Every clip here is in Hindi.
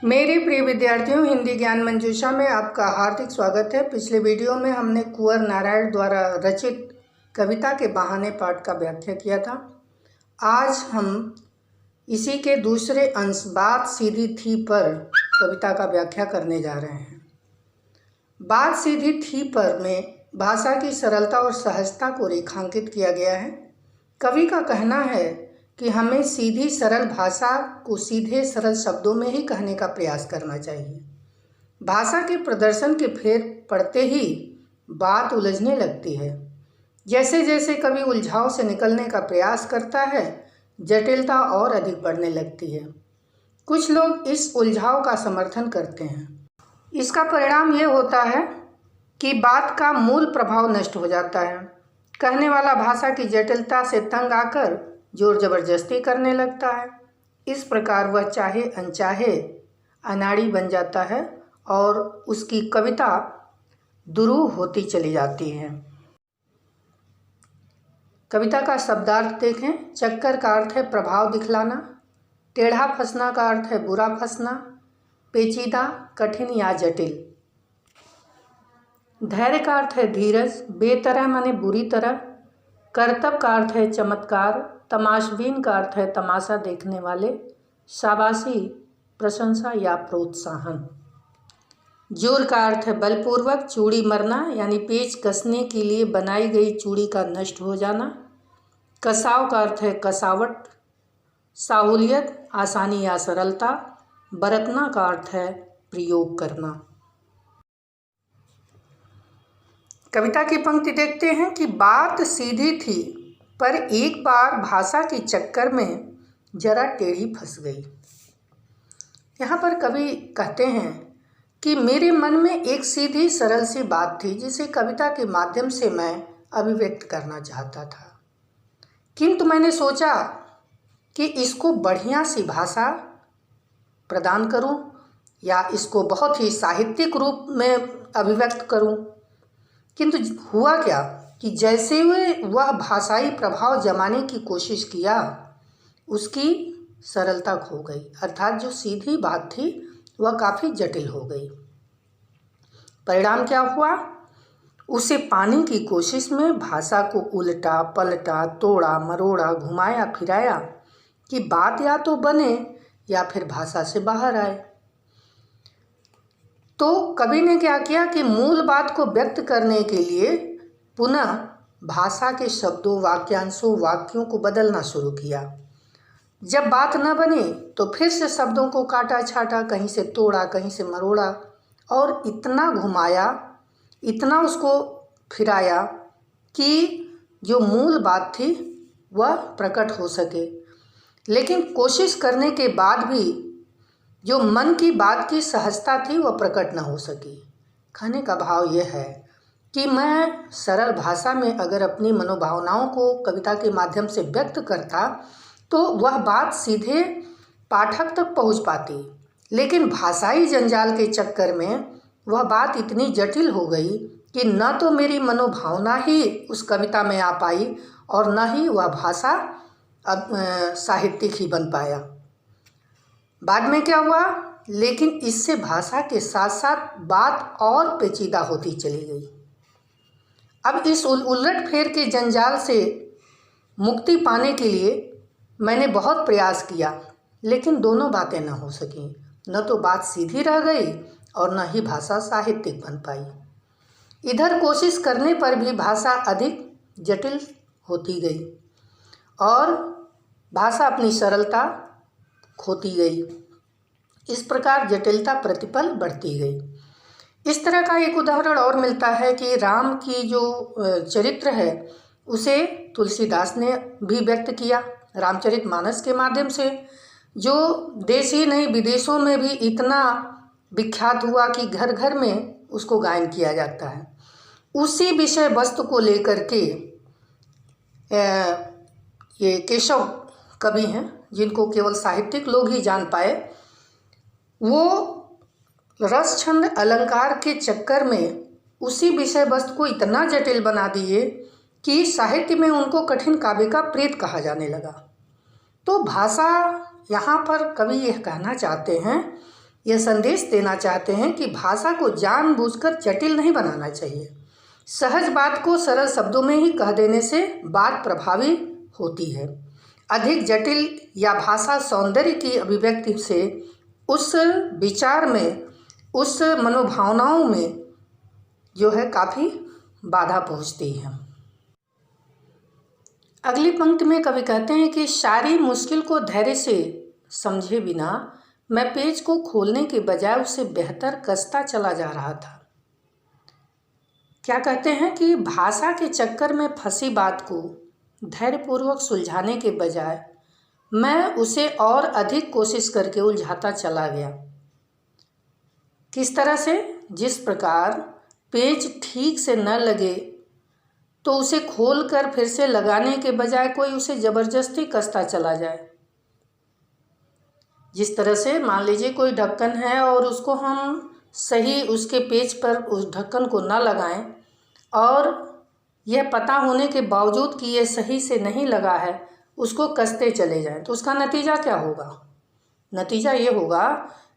मेरे प्रिय विद्यार्थियों, हिंदी ज्ञान मंजूषा में आपका हार्दिक स्वागत है। पिछले वीडियो में हमने कुंवर नारायण द्वारा रचित कविता के बहाने पाठ का व्याख्या किया था। आज हम इसी के दूसरे अंश बात सीधी थी पर कविता का व्याख्या करने जा रहे हैं। बात सीधी थी पर में भाषा की सरलता और सहजता को रेखांकित किया गया है। कवि का कहना है कि हमें सीधी सरल भाषा को सीधे सरल शब्दों में ही कहने का प्रयास करना चाहिए। भाषा के प्रदर्शन के फेर पड़ते ही बात उलझने लगती है। जैसे जैसे कवि उलझाव से निकलने का प्रयास करता है, जटिलता और अधिक बढ़ने लगती है। कुछ लोग इस उलझाव का समर्थन करते हैं। इसका परिणाम ये होता है कि बात का मूल प्रभाव नष्ट हो जाता है। कहने वाला भाषा की जटिलता से तंग आकर जोर जबरदस्ती करने लगता है। इस प्रकार वह चाहे अनचाहे अनाड़ी बन जाता है और उसकी कविता दुरूह होती चली जाती है। कविता का शब्दार्थ देखें। चक्कर का अर्थ है प्रभाव दिखलाना। टेढ़ा फंसना का अर्थ है बुरा फंसना, पेचीदा, कठिन या जटिल। धैर्य का अर्थ है धीरज। बेतरह माने बुरी तरह। करतब का अर्थ है चमत्कार। तमाशबीन का अर्थ है तमाशा देखने वाले। शाबाशी, प्रशंसा या प्रोत्साहन। जोर का अर्थ है बलपूर्वक। चूड़ी मरना यानी पेच कसने के लिए बनाई गई चूड़ी का नष्ट हो जाना। कसाव का अर्थ है कसावट, साहुलियत, आसानी या सरलता। बरतना का अर्थ है प्रयोग करना। कविता की पंक्ति देखते हैं कि बात सीधी थी पर एक बार भाषा के चक्कर में जरा टेढ़ी फंस गई। यहाँ पर कवि कहते हैं कि मेरे मन में एक सीधी सरल सी बात थी जिसे कविता के माध्यम से मैं अभिव्यक्त करना चाहता था, किंतु मैंने सोचा कि इसको बढ़िया सी भाषा प्रदान करूं या इसको बहुत ही साहित्यिक रूप में अभिव्यक्त करूं। किंतु हुआ क्या कि जैसे वह भाषाई प्रभाव जमाने की कोशिश किया, उसकी सरलता खो गई, अर्थात जो सीधी बात थी वह काफ़ी जटिल हो गई। परिणाम क्या हुआ? उसे पाने की कोशिश में भाषा को उल्टा पलटा, तोड़ा मरोड़ा, घुमाया फिराया कि बात या तो बने या फिर भाषा से बाहर आए। तो कवि ने क्या किया कि मूल बात को व्यक्त करने के लिए पुनः भाषा के शब्दों, वाक्यांशों, वाक्यों को बदलना शुरू किया। जब बात न बनी तो फिर से शब्दों को काटा छाटा, कहीं से तोड़ा, कहीं से मरोड़ा और इतना घुमाया, इतना उसको फिराया कि जो मूल बात थी वह प्रकट हो सके। लेकिन कोशिश करने के बाद भी जो मन की बात की सहजता थी वह प्रकट न हो सकी। कहने का भाव यह है कि मैं सरल भाषा में अगर अपनी मनोभावनाओं को कविता के माध्यम से व्यक्त करता तो वह बात सीधे पाठक तक पहुंच पाती, लेकिन भाषाई जंजाल के चक्कर में वह बात इतनी जटिल हो गई कि न तो मेरी मनोभावना ही उस कविता में आ पाई और न ही वह भाषा अब साहित्यिक ही बन पाया। बाद में क्या हुआ? लेकिन इससे भाषा के साथ साथ बात और पेचीदा होती चली गई। अब इस उलट फेर के जंजाल से मुक्ति पाने के लिए मैंने बहुत प्रयास किया, लेकिन दोनों बातें न हो सकीं। न तो बात सीधी रह गई और न ही भाषा साहित्यिक बन पाई। इधर कोशिश करने पर भी भाषा अधिक जटिल होती गई और भाषा अपनी सरलता खोती गई। इस प्रकार जटिलता प्रतिपल बढ़ती गई। इस तरह का एक उदाहरण और मिलता है कि राम की जो चरित्र है उसे तुलसीदास ने भी व्यक्त किया रामचरितमानस के माध्यम से, जो देश ही नहीं विदेशों में भी इतना विख्यात हुआ कि घर घर में उसको गायन किया जाता है। उसी विषय वस्तु को लेकर के ये केशव कवि हैं जिनको केवल साहित्यिक लोग ही जान पाए, वो रस छंद अलंकार के चक्कर में उसी विषय वस्तु को इतना जटिल बना दिए कि साहित्य में उनको कठिन काव्य का प्रेत कहा जाने लगा। तो भाषा, यहाँ पर कवि यह कहना चाहते हैं यह संदेश देना चाहते हैं कि भाषा को जानबूझकर जटिल नहीं बनाना चाहिए। सहज बात को सरल शब्दों में ही कह देने से बात प्रभावी होती है। अधिक जटिल या भाषा सौंदर्य की अभिव्यक्ति से उस विचार में, उस मनोभावनाओं में जो है काफ़ी बाधा पहुंचती है। अगली पंक्ति में कवि कहते हैं कि सारी मुश्किल को धैर्य से समझे बिना मैं पेज को खोलने के बजाय उसे बेहतर कसता चला जा रहा था। क्या कहते हैं कि भाषा के चक्कर में फंसी बात को धैर्यपूर्वक सुलझाने के बजाय मैं उसे और अधिक कोशिश करके उलझाता चला गया। किस तरह से? जिस प्रकार पेज ठीक से न लगे तो उसे खोलकर फिर से लगाने के बजाय कोई उसे ज़बरदस्ती कसता चला जाए। जिस तरह से मान लीजिए कोई ढक्कन है और उसको हम सही उसके पेज पर उस ढक्कन को न लगाएं और यह पता होने के बावजूद कि यह सही से नहीं लगा है उसको कसते चले जाएं, तो उसका नतीजा क्या होगा? नतीजा ये होगा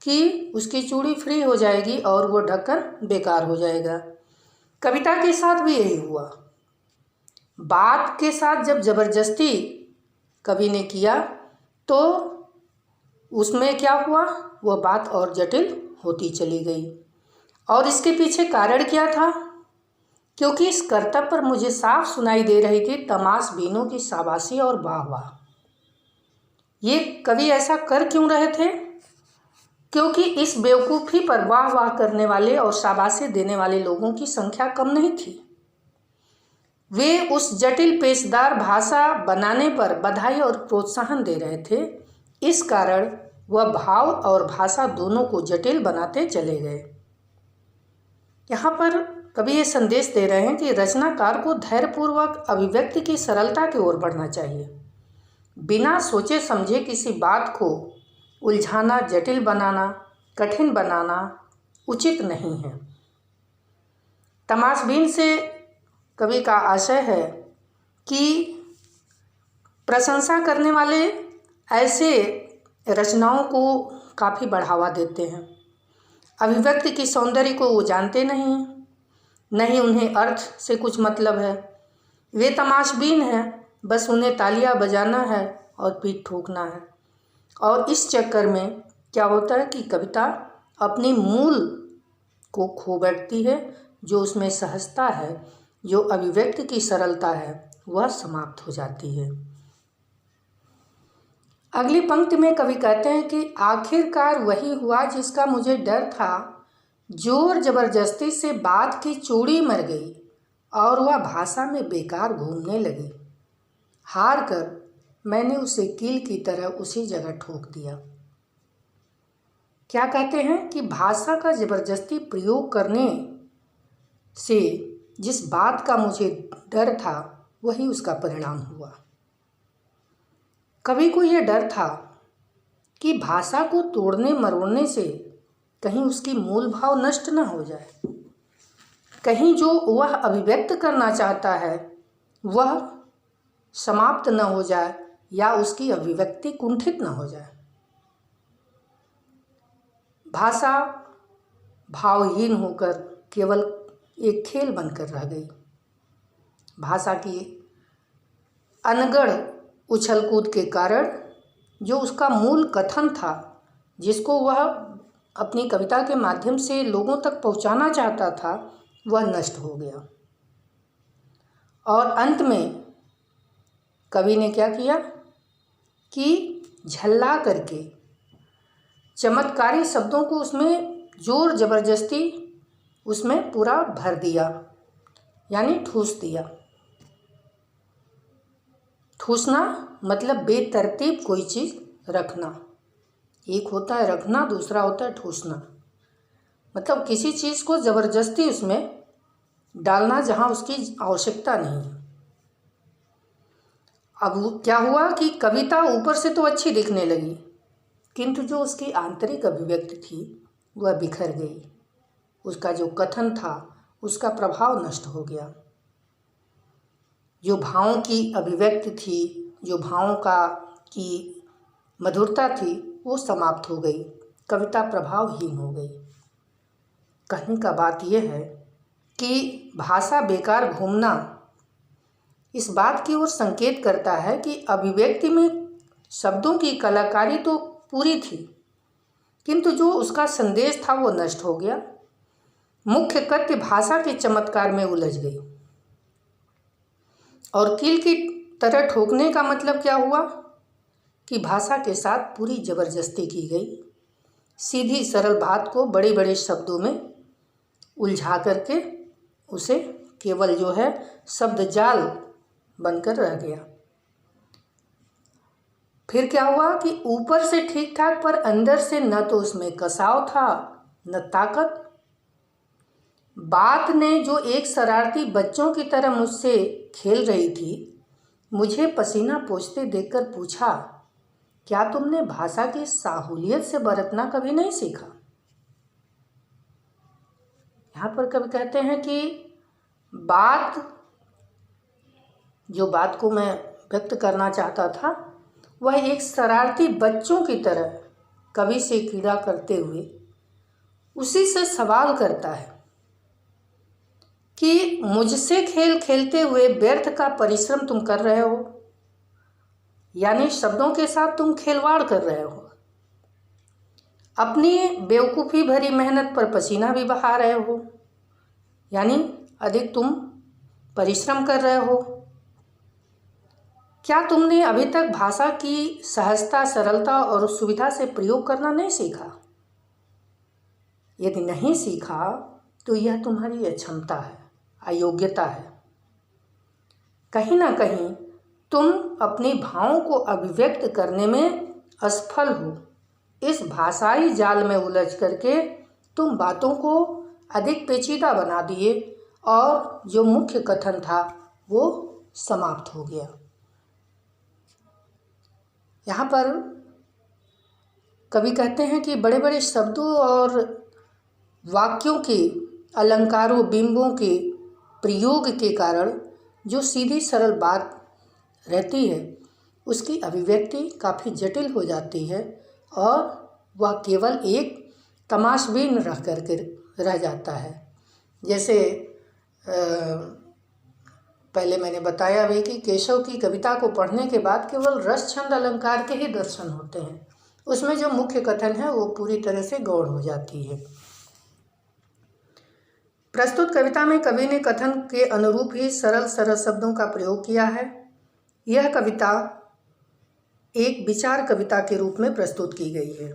कि उसकी चूड़ी फ्री हो जाएगी और वो ढक्कन बेकार हो जाएगा। कविता के साथ भी यही हुआ। बात के साथ जब ज़बरदस्ती कवि ने किया तो उसमें क्या हुआ? वह बात और जटिल होती चली गई। और इसके पीछे कारण क्या था? क्योंकि इस करतब पर मुझे साफ सुनाई दे रही थी तमाशबीनों की शाबाशी और वाह वाह। ये कवि ऐसा कर क्यों रहे थे? क्योंकि इस बेवकूफ़ी पर वाह वाह करने वाले और शाबाशी देने वाले लोगों की संख्या कम नहीं थी। वे उस जटिल पेचदार भाषा बनाने पर बधाई और प्रोत्साहन दे रहे थे। इस कारण वह भाव और भाषा दोनों को जटिल बनाते चले गए। यहाँ पर कवि ये संदेश दे रहे हैं कि रचनाकार को धैर्यपूर्वक अभिव्यक्ति की सरलता की ओर बढ़ना चाहिए। बिना सोचे समझे किसी बात को उलझाना, जटिल बनाना, कठिन बनाना उचित नहीं है। तमाशबीन से कवि का आशय है कि प्रशंसा करने वाले ऐसे रचनाओं को काफ़ी बढ़ावा देते हैं। अभिव्यक्ति की सौंदर्य को वो जानते नहीं हैं, नहीं उन्हें अर्थ से कुछ मतलब है। वे तमाशबीन हैं, बस उन्हें तालियां बजाना है और पीठ ठोकना है। और इस चक्कर में क्या होता है कि कविता अपनी मूल को खो बैठती है। जो उसमें सहजता है, जो अभिव्यक्ति की सरलता है, वह समाप्त हो जाती है। अगली पंक्ति में कवि कहते हैं कि आखिरकार वही हुआ जिसका मुझे डर था। जोर जबरदस्ती से बात की चूड़ी मर गई और वह भाषा में बेकार घूमने लगी। हार कर मैंने उसे कील की तरह उसी जगह ठोक दिया। क्या कहते हैं कि भाषा का जबरदस्ती प्रयोग करने से जिस बात का मुझे डर था वही उसका परिणाम हुआ। कवि को यह डर था कि भाषा को तोड़ने मरोड़ने से कहीं उसकी मूल भाव नष्ट न हो जाए, कहीं जो वह अभिव्यक्त करना चाहता है वह समाप्त न हो जाए या उसकी अभिव्यक्ति कुंठित न हो जाए। भाषा भावहीन होकर केवल एक खेल बनकर रह गई। भाषा की अनगढ़ उछल कूद के कारण जो उसका मूल कथन था, जिसको वह अपनी कविता के माध्यम से लोगों तक पहुंचाना चाहता था, वह नष्ट हो गया। और अंत में कवि ने क्या किया कि झल्ला करके चमत्कारी शब्दों को उसमें जोर जबरदस्ती उसमें पूरा भर दिया, यानी ठूस दिया। ठूसना मतलब बेतरतीब कोई चीज़ रखना। एक होता है रखना, दूसरा होता है ठूसना। मतलब किसी चीज़ को ज़बरदस्ती उसमें डालना जहाँ उसकी आवश्यकता नहीं है। अब क्या हुआ कि कविता ऊपर से तो अच्छी दिखने लगी, किंतु जो उसकी आंतरिक अभिव्यक्ति थी वह बिखर गई। उसका जो कथन था उसका प्रभाव नष्ट हो गया। जो भावों की अभिव्यक्ति थी, जो भावों की मधुरता थी, वो समाप्त हो गई। कविता प्रभावहीन हो गई। कहने का बात यह है कि भाषा बेकार घूमना इस बात की ओर संकेत करता है कि अभिव्यक्ति में शब्दों की कलाकारी तो पूरी थी, किंतु जो उसका संदेश था वो नष्ट हो गया। मुख्य कथ्य भाषा के चमत्कार में उलझ गई। और कील की तरह ठोकने का मतलब क्या हुआ कि भाषा के साथ पूरी जबरदस्ती की गई। सीधी सरल बात को बड़े बड़े शब्दों में उलझा करके उसे केवल जो है शब्द जाल बनकर रह गया। फिर क्या हुआ कि ऊपर से ठीक ठाक पर अंदर से न तो उसमें कसाव था न ताकत। बात ने जो एक शरारती बच्चों की तरह मुझसे खेल रही थी, मुझे पसीना पोंछते देखकर पूछा, क्या तुमने भाषा की साहूलियत से बरतना कभी नहीं सीखा? यहाँ पर कवि कहते हैं कि जो बात को मैं व्यक्त करना चाहता था वह एक शरारती बच्चों की तरह कवि से क्रीड़ा करते हुए उसी से सवाल करता है कि मुझसे खेल खेलते हुए व्यर्थ का परिश्रम तुम कर रहे हो, यानी शब्दों के साथ तुम खिलवाड़ कर रहे हो। अपनी बेवकूफ़ी भरी मेहनत पर पसीना भी बहा रहे हो, यानी अधिक तुम परिश्रम कर रहे हो। क्या तुमने अभी तक भाषा की सहजता, सरलता और सुविधा से प्रयोग करना नहीं सीखा? यदि नहीं सीखा तो यह तुम्हारी अक्षमता है, अयोग्यता है। कहीं ना कहीं तुम अपने भावों को अभिव्यक्त करने में असफल हो। इस भाषाई जाल में उलझ करके तुम बातों को अधिक पेचीदा बना दिए और जो मुख्य कथन था वो समाप्त हो गया। यहाँ पर कवि कहते हैं कि बड़े बड़े शब्दों और वाक्यों के अलंकारों, बिंबों के प्रयोग के कारण जो सीधी सरल बात रहती है उसकी अभिव्यक्ति काफ़ी जटिल हो जाती है और वह केवल एक तमाशबीन रह करके रह जाता है। जैसे पहले मैंने बताया भी कि केशव की कविता को पढ़ने के बाद केवल रस छंद अलंकार के ही दर्शन होते हैं, उसमें जो मुख्य कथन है वो पूरी तरह से गौड़ हो जाती है। प्रस्तुत कविता में कवि ने कथन के अनुरूप ही सरल सरल शब्दों का प्रयोग किया है। यह कविता एक विचार कविता के रूप में प्रस्तुत की गई है।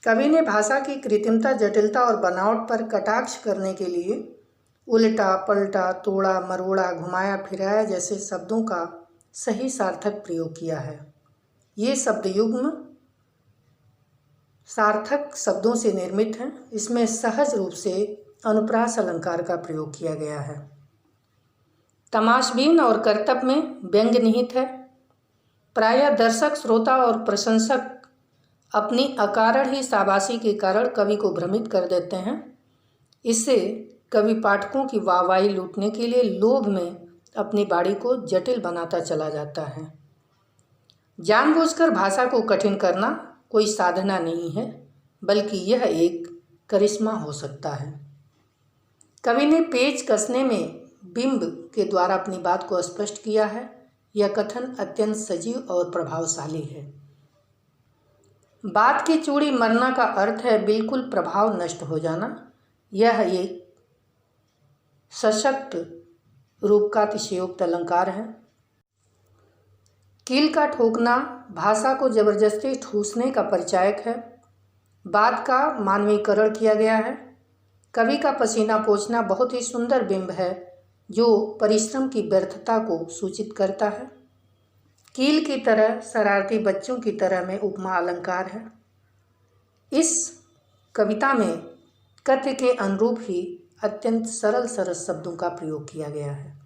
कवि ने भाषा की कृत्रिमता, जटिलता और बनावट पर कटाक्ष करने के लिए उल्टा पलटा, तोड़ा मरोड़ा, घुमाया फिराया जैसे शब्दों का सही सार्थक प्रयोग किया है। ये शब्द युग्म सार्थक शब्दों से निर्मित हैं। इसमें सहज रूप से अनुप्रास अलंकार का प्रयोग किया गया है। तमाशबीन और करतब में व्यंग्य निहित है। प्रायः दर्शक, श्रोता और प्रशंसक अपनी अकारण ही शाबाशी के कारण कवि को भ्रमित कर देते हैं। इससे कवि पाठकों की वाहवाही लूटने के लिए लोभ में अपनी बाणी को जटिल बनाता चला जाता है। जानबूझकर भाषा को कठिन करना कोई साधना नहीं है, बल्कि यह एक करिश्मा हो सकता है। कवि ने पेच कसने में बिंब के द्वारा अपनी बात को स्पष्ट किया है। यह कथन अत्यंत सजीव और प्रभावशाली है। बात की चूड़ी मरना का अर्थ है बिल्कुल प्रभाव नष्ट हो जाना। यह एक सशक्त रूप का अतिशयोक्त अलंकार है। कील का ठोकना भाषा को जबरदस्ती ठूसने का परिचायक है। बात का मानवीकरण किया गया है। कवि का पसीना पोंछना बहुत ही सुंदर बिंब है जो परिश्रम की व्यर्थता को सूचित करता है। कील की तरह, शरारती बच्चों की तरह में उपमा अलंकार है। इस कविता में कथ्य के अनुरूप ही अत्यंत सरल सरल शब्दों का प्रयोग किया गया है।